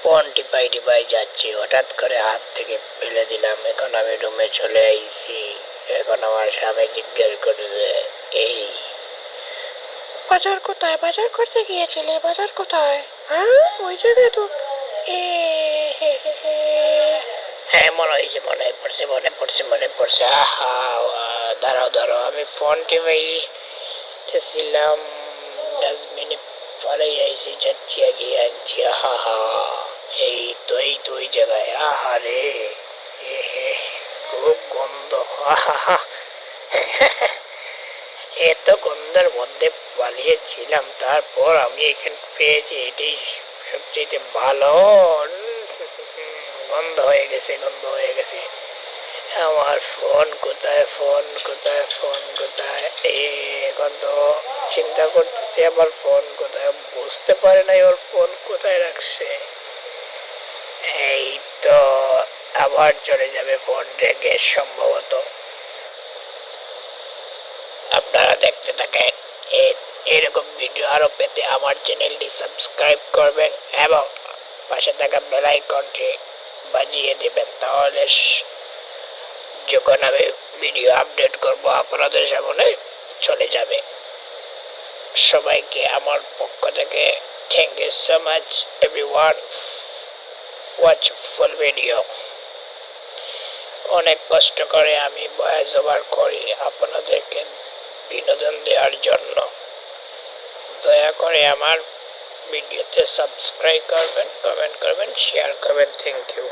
Phone টিপাই টিপাই যাচ্ছি, হঠাৎ করে হাত থেকে ফেলে দিলাম। এখন আমি রুমে চলে আইছি। এখন আমার স্বামী জিজ্ঞেস করছে, এই বাজার কোথায়? বাজার করতে গিয়েছিলে? বাজার কোথায়? হ্যাঁ, ওই জায়গায় তো। এ হে হে হে। হ্যাঁ, মনে পড়ছে। আহা, দাঁড়াও দাঁড়াও, আমি ফোন টিপাইতেছিলাম, ডাস্টবিনে ফেলে আইছি, যাচ্ছি আগে আনছি। আহা হা, এই তো ওই জায়গায়। আহা রে, এহে, খুব গন্ধ। আহা হা, এত গন্ধের মধ্যে পালিয়েছিলাম, তারপর আমি এখানে পেয়েছি, এটাই সবচেয়ে ভালো। গন্ধ হয়ে গেছে। আমার ফোন কোথায়? এখন তো চিন্তা করতেছি আমার ফোন কোথায়। বুঝতে পারে নাই ওর ফোন কোথায় রাখছে। এই তো, আবার চলে যাবে ফোন রেখে সম্ভবত। আপনারা দেখতে থাকেন। এরকম ভিডিও আরো পেতে আমার চ্যানেলটি সাবস্ক্রাইব করবেন এবং পাশে থাকা বেল আইকনটি বাজিয়ে দেবেন, তাহলে যখন আমি ভিডিও আপডেট করব আপনাদের সামনে চলে যাবে। সবাইকে আমার পক্ষ থেকে thank you so much everyone, watch full video. অনেক কষ্ট করে আমি ভয়েস ওভার করি আপনাদেরকে বিনোদন দেওয়ার জন্য। দয়া করে আমার ভিডিওতে সাবস্ক্রাইব করবেন, কমেন্ট করবেন, শেয়ার করবেন। Thank you.